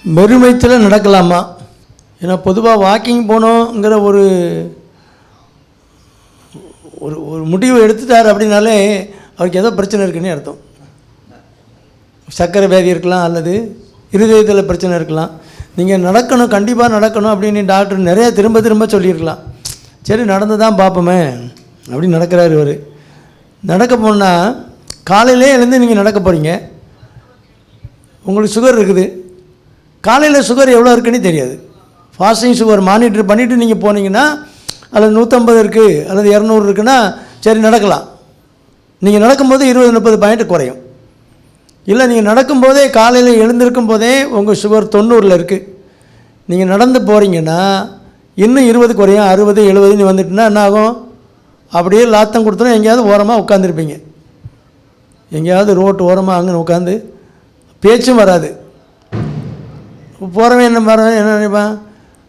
வெறும் வயிற்றில் நடக்கலாமா? ஏன்னா பொதுவாக வாக்கிங் போனோங்கிற ஒரு ஒரு ஒரு முடிவு எடுத்துட்டார் அப்படின்னாலே அவருக்கு ஏதோ பிரச்சனை இருக்குன்னு அர்த்தம். சர்க்கரை வியாதி இருக்கலாம், அல்லது இருதயத்தில் பிரச்சனை இருக்கலாம். நீங்கள் நடக்கணும், கண்டிப்பாக நடக்கணும் அப்படின்னு டாக்டர் நிறைய திரும்ப திரும்ப சொல்லியிருக்கலாம். சரி நடந்து தான் பார்ப்போமே அப்படி நடக்கிறாரு இவர். நடக்க போனால் காலையிலே எழுந்து நீங்கள் நடக்க போகிறீங்க, உங்களுக்கு சுகர் இருக்குது. காலையில் சுகர் எவ்வளோ இருக்குன்னு தெரியாது. ஃபாஸ்டிங் சுகர் மானிட்டர் பண்ணிவிட்டு நீங்கள் போனீங்கன்னா அல்லது 150 இருக்குது அல்லது 200 இருக்குன்னா சரி நடக்கலாம். நீங்கள் நடக்கும்போது 20-30 பாயிண்ட் குறையும். இல்லை நீங்கள் நடக்கும்போதே காலையில் எழுந்திருக்கும் போதே உங்கள் சுகர் 90 இருக்குது. நீங்கள் நடந்து போகிறீங்கன்னா இன்னும் 20 குறையும், 60 70 வந்துட்டுனா என்ன ஆகும்? அப்படியே லாத்தம் கொடுத்துரும். எங்கேயாவது ஓரமாக உட்காந்துருப்பீங்க, எங்கேயாவது ரோட்டு ஓரமாக அங்கே உட்காந்து பேச்சும் வராது. போகிறவன் என்ன நினைப்பான்?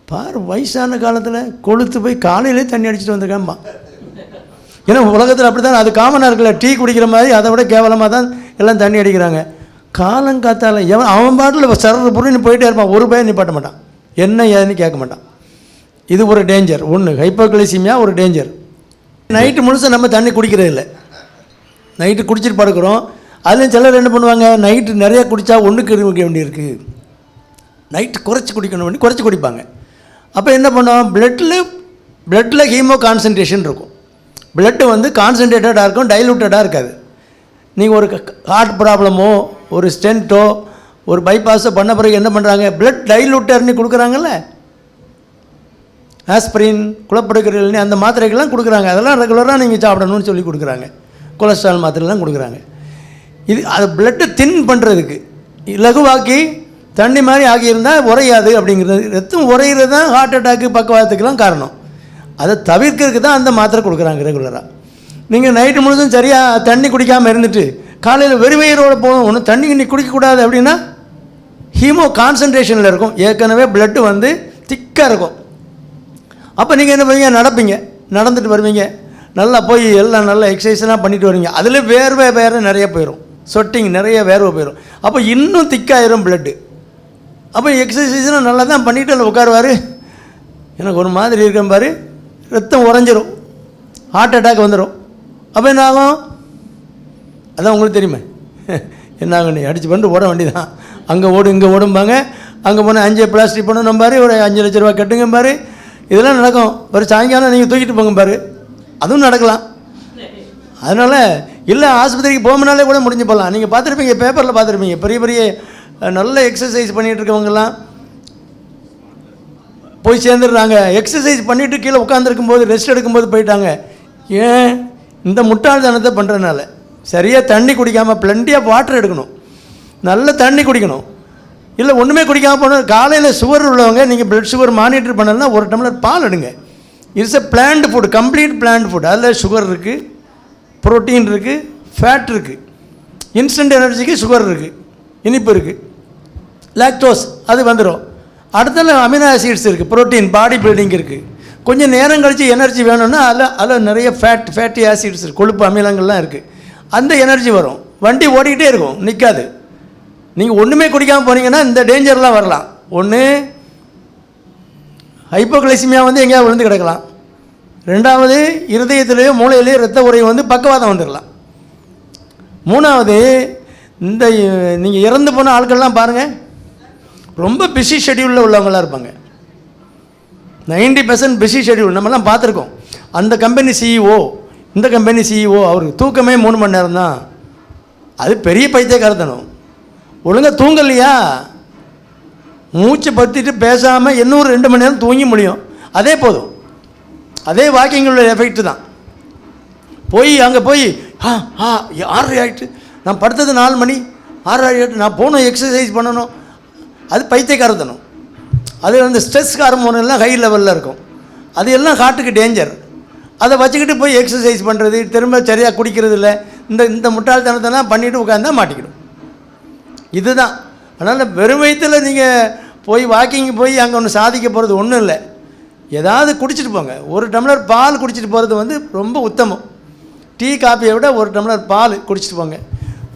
பாரு வயசான காலத்தில் கொளுத்து போய் காலையிலே தண்ணி அடிச்சுட்டு வந்திருக்கான்பா. ஏன்னா உலகத்தில் அப்படி தான், அது காமனாக இருக்குல்ல. டீ குடிக்கிற மாதிரி அதை விட கேவலமாக தான் எல்லாம் தண்ணி அடிக்கிறாங்க. காலங்காத்தால் அவன் பாட்டில் சரறு புரின்னு போயிட்டே இருப்பான், ஒரு பையன் நிப்பாட்ட மாட்டான், என்ன ஏதுன்னு கேட்க மாட்டான். இது ஒரு டேஞ்சர். ஒன்று ஹைப்போகிளைசிமியா ஒரு டேஞ்சர். நைட்டு முழுசு நம்ம தண்ணி குடிக்கிறது இல்லை, நைட்டு குடிச்சிட்டு படுக்கிறோம். அதுலேயும் சிலர் என்ன பண்ணுவாங்க, நைட்டு நிறையா குடித்தா ஒன்றுக்கு இருக்க வேண்டியிருக்கு, நைட்டு குறைச்சி குடிக்கணும் வேண்டி குறைச்சி குடிப்பாங்க. அப்போ என்ன பண்ணுவோம், பிளட்டில் ஹீமோ கான்சன்ட்ரேஷன் இருக்கும். பிளட்டு வந்து கான்சன்ட்ரேட்டடாக இருக்கும், டைலூட்டடாக இருக்காது. நீங்கள் ஒரு ஹார்ட் ப்ராப்ளமோ ஒரு ஸ்டென்ட்டோ ஒரு பைபாஸோ பண்ண பிறகு என்ன பண்ணுறாங்க, பிளட் டைலூட்டர்னு கொடுக்குறாங்கல்ல, ஆஸ்பிரின், குளப்படுக்கிறீர்கள், அந்த மாத்திரைகள்லாம் கொடுக்குறாங்க. அதெல்லாம் ரெகுலராக நீங்கள் சாப்பிடணும்னு சொல்லி கொடுக்குறாங்க. கொலஸ்ட்ரால் மாத்திரைலாம் கொடுக்குறாங்க. இது அது பிளட்டு தின் பண்ணுறதுக்கு, லகுவாக்கி தண்ணி மாதிரி ஆகியிருந்தால் உரையாது அப்படிங்கிறது. ரத்தம் உரைகிறது தான் ஹார்ட் அட்டாக்கு பக்கவாதத்துக்கெலாம் காரணம். அதை தவிர்க்கிறதுக்கு தான் அந்த மாத்திரை கொடுக்குறாங்க ரெகுலராக. நீங்கள் நைட்டு முழுதும் சரியாக தண்ணி குடிக்காமல் இருந்துட்டு காலையில் வெறுவயிரோடு போகணும், ஒன்றும் தண்ணி இன்னைக்கு குடிக்கக்கூடாது அப்படின்னா ஹீமோ கான்சன்ட்ரேஷனில் இருக்கும். ஏற்கனவே பிளட்டு வந்து திக்காக இருக்கும். அப்போ நீங்கள் என்ன பண்ணுவீங்க, நடப்பீங்க, நடந்துட்டு வருவீங்க, நல்லா போய் எல்லாம் நல்லா எக்ஸசைஸ்லாம் பண்ணிட்டு வருவீங்க. அதில் வேறு நிறைய போயிடும், சொட்டிங் நிறைய வேர்வை போயிடும். அப்போ இன்னும் திக்காயிரும் பிளட்டு. அப்போ எக்ஸசைஸ்லாம் நல்லா தான் பண்ணிவிட்டு அதில் உட்காருவார். எனக்கு ஒரு மாதிரி இருக்கேன் பாரு, ரத்தம் உறைஞ்சிரும், ஹார்ட் அட்டாக் வந்துடும். அப்போ என்ன ஆகும், அதான் உங்களுக்கு தெரியுமே என்ன ஆகும், நீ அடித்து பண்ணிட்டு ஓட வேண்டியதான். அங்கே ஓடு இங்கே ஓடும்பாங்க. அங்கே போனால் 5 பிளாஸ்டிக் பண்ணணும் பாரு, ஒரு 5 லட்ச ரூபா கட்டுங்க பாரு, இதெல்லாம் நடக்கும். ஒரு சாயங்காலம் நீங்கள் தூக்கிட்டு போங்க பாரு, அதுவும் நடக்கலாம். அதனால் இல்லை ஆஸ்பத்திரிக்கு போகணுனாலே கூட முடிஞ்சு போகலாம். நீங்கள் பார்த்துருப்பீங்க, பேப்பரில் பார்த்துருப்பீங்க, பெரிய பெரிய நல்ல எக்ஸசைஸ் பண்ணிகிட்டு இருக்கவங்கெல்லாம் போய் சேர்ந்துடுறாங்க. எக்ஸசைஸ் பண்ணிவிட்டு கீழே உட்காந்துருக்கும்போது ரெஸ்ட் எடுக்கும்போது போயிட்டாங்க. ஏன்? இந்த முட்டாள்தனத்தை பண்ணுறதுனால. சரியாக தண்ணி குடிக்காமல், பிளண்டி ஆஃப் வாட்டர் எடுக்கணும், நல்ல தண்ணி குடிக்கணும். இல்லை ஒன்றுமே குடிக்காமல் போகணும். காலையில் சுகர் உள்ளவங்க நீங்கள் பிளட் சுகர் மானிட்டர் பண்ணலன்னா ஒரு டம்ளர் பால் எடுங்க. It's a plant food, complete plant food. அதில் சுகர் இருக்குது, ப்ரோட்டீன் இருக்குது, ஃபேட் இருக்குது, இன்ஸ்டன்ட் எனர்ஜிக்கு சுகர் இருக்குது, இனிப்பு இருக்குது, லாக்டோஸ் அது வந்துடும். அடுத்தது அமினோ ஆசிட்ஸ் இருக்குது, ப்ரோட்டீன், பாடி பில்டிங் இருக்குது. கொஞ்சம் நேரம் கழித்து எனர்ஜி வேணும்னா அதில் நிறைய ஃபேட்டி ஆசிட்ஸ் இருக்குது, கொழுப்பு அமிலங்கள்லாம் இருக்குது. அந்த எனர்ஜி வரும். வண்டி ஓடிக்கிட்டே இருக்கும், நிற்காது. நீங்கள் ஒன்றுமே குடிக்காமல் போனீங்கன்னா இந்த டேஞ்சர்லாம் வரலாம். ஒன்று ஹைப்போகிளைசிமியா வந்து எங்கேயாவது விழுந்து கிடக்கலாம். ரெண்டாவது இருதயத்திலேயோ மூளையிலேயோ ரத்த உறை வந்து பக்கவாதம் வந்துடலாம். மூணாவது இந்த நீங்கள் இறந்து போன ஆட்கள்லாம் பாருங்கள், ரொம்ப பிஸி ஷெட்யூலில் உள்ளவங்களாம் இருப்பாங்க. 90% பிஸி ஷெட்யூல் நம்மலாம் பார்த்துருக்கோம். அந்த கம்பெனி சிஇஓ, இந்த கம்பெனி சிஇஓ, அவருக்கு தூக்கமே 3 மணி நேரம் தான். அது பெரிய பைத்தியக்காரத்தனம். ஒழுங்காக தூங்கலையா, மூச்சு பற்றிட்டு பேசாமல் இன்னும் 2 மணி நேரம் தூங்கி முடியும், அதே போதும். அதே வாக்கிங்குள்ள எஃபெக்ட் தான். போய் அங்கே போய் 6 ஆகிட்டு, நான் படுத்தது 4 மணி, 6 ஆகிட்டு, நான் போகணும் எக்ஸசைஸ் பண்ணணும், அது பைத்தியக்காரத்தனம். அது வந்து ஸ்ட்ரெஸ் ஹார்மோன் எல்லாம் ஹை லெவலில் இருக்கும். அது எல்லாம் ஹார்ட்டுக்கு டேஞ்சர். அதை வச்சுக்கிட்டு போய் எக்ஸசைஸ் பண்ணுறது, திரும்ப சரியாக குடிக்கிறது இல்லை, இந்த முட்டாள்தனத்தெல்லாம் பண்ணிவிட்டு உட்காந்தா மாட்டிக்கிடும். இதுதான். அதனால் வெறும் வயிற்றில் நீங்கள் போய் வாக்கிங் போய் அங்கே ஒன்று சாதிக்க போகிறது ஒன்றும் இல்லை. ஏதாவது குடிச்சிட்டு போங்க. 1 டம்ளர் பால் குடிச்சிட்டு போகிறது வந்து ரொம்ப உத்தமம். டீ காப்பியை விட 1 டம்ளர் பால் குடிச்சிட்டு போங்க.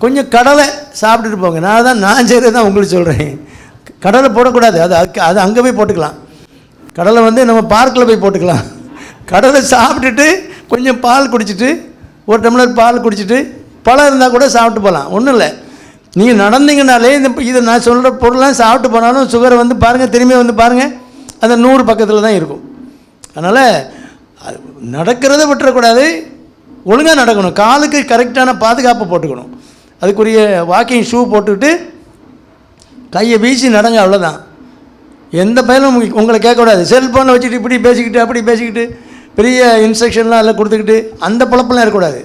கொஞ்சம் கடலை சாப்பிட்டுட்டு போங்க. நான் செய்கிறது தான் உங்களுக்கு சொல்கிறேன். கடலை போடக்கூடாது, அது அங்கே போய் போட்டுக்கலாம். கடலை வந்து நம்ம பார்க்கில் போய் போட்டுக்கலாம். கடலை சாப்பிட்டுட்டு கொஞ்சம் பால் குடிச்சிட்டு, ஒரு டம்ளர் பால் குடிச்சிட்டு, பழம் இருந்தால் கூட சாப்பிட்டு போகலாம், ஒன்றும் இல்லை. நீங்கள் நடந்தீங்கனாலே இதை நான் சொல்கிற பொருள்லாம் சாப்பிட்டு போனாலும் சுகரை வந்து பாருங்கள், திரும்பி வந்து பாருங்கள், அந்த 100 பக்கத்தில் தான் இருக்கும். அதனால் நடக்கிறத விட்டுறக்கூடாது, ஒழுங்காக நடக்கணும். காலுக்கு கரெக்டான பாதுகாப்பு போட்டுக்கணும். அதுக்குரிய வாக்கிங் ஷூ போட்டுக்கிட்டு கையை வீசி நடங்க, அவ்வளோதான். எந்த பயனும் உங்களை கேட்கக்கூடாது. செல்ஃபோனை வச்சுட்டு இப்படி பேசிக்கிட்டு அப்படி பேசிக்கிட்டு பெரிய இன்ஸ்ட்ரக்ஷன்லாம் எல்லாம் கொடுத்துக்கிட்டு அந்த பழப்பெல்லாம் இருக்கக்கூடாது.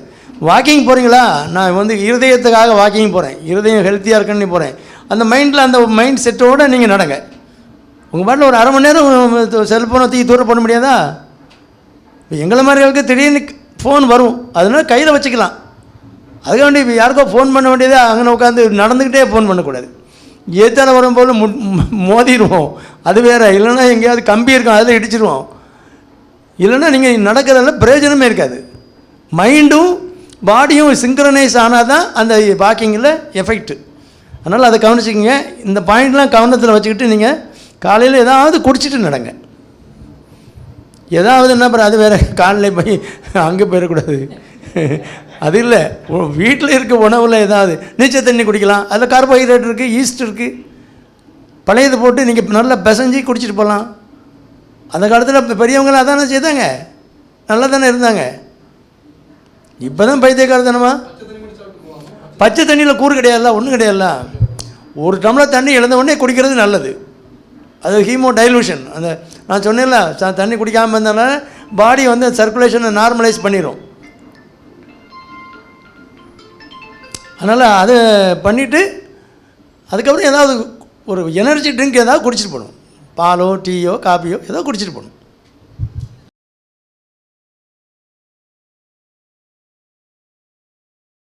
வாக்கிங் போகிறீங்களா, நான் வந்து இருதயத்துக்காக வாக்கிங் போகிறேன், இருதயம் ஹெல்த்தியாக இருக்குன்னு போகிறேன், அந்த மைண்டில் அந்த மைண்ட் செட்டோடு நீங்கள் நடங்க. உங்கள் பாட்டில் ஒரு அரை மணி நேரம் செல்ஃபோனை தூக்கி தூரம் பண்ண முடியாதா? எங்களை மாதிரிகளுக்கு திடீர்னு ஃபோன் வரும், அதனால் கையில் வச்சுக்கலாம். அதுக்காக வேண்டி இப்போ யாருக்கோ ஃபோன் பண்ண வேண்டியதே அங்கே உட்காந்து நடந்துக்கிட்டே ஃபோன் பண்ணக்கூடாது. ஏத்தால வரும்போது மோதிடுவோம், அது வேறு. இல்லைன்னா எங்கேயாவது கம்பி இருக்கும், அதில் இடிச்சிடுவோம். இல்லைன்னா நீங்கள் நடக்கிறதுல பிரயோஜனமே இருக்காது. மைண்டும் பாடியும் சிங்க்ரனைஸ் ஆனால் தான் அந்த வாக்கிங்கில் எஃபெக்ட்டு. அதனால் அதை கவனிச்சிக்கிங்க. இந்த பாயிண்ட்லாம் கவனத்தில் வச்சுக்கிட்டு நீங்கள் காலையில் ஏதாவது குடிச்சிட்டு நடங்க. ஏதாவது என்ன பண்ணுற, அது வேறு காலையில் போய் அங்கே போயிடக்கூடாது. அது இல்லை, வீட்டில் இருக்க உணவில் ஏதாவது நீச்சல் தண்ணி குடிக்கலாம், அதில் கார்போஹைட்ரேட் இருக்குது, ஈஸ்ட் இருக்குது, பழையது போட்டு நீங்கள் நல்லா பிசைஞ்சு குடிச்சிட்டு போகலாம். அந்த காலத்தில் பெரியவங்களாம் அதானே செய்தாங்க, நல்லா தானே இருந்தாங்க. இப்போ தான் பைத்தியக்காரத்தனமா பச்சை தண்ணியில் கூறு கிடையாதுல்ல, ஒன்றும் கிடையாதுல்ல. ஒரு டம்ளர் தண்ணி இழந்த உடனே குடிக்கிறது நல்லது. அது ஹீமோ டைலூஷன். அந்த நான் சொன்னேன்ல, தண்ணி குடிக்காமல் இருந்தனால பாடி வந்து சர்க்குலேஷனை நார்மலைஸ் பண்ணிடும். அதனால் அதை பண்ணிவிட்டு அதுக்கப்புறம் ஏதாவது ஒரு எனர்ஜி ட்ரிங்க் ஏதாவது குடிச்சிட்டு போகணும். பாலோ டீயோ காஃபியோ ஏதோ குடிச்சிட்டு போகணும்.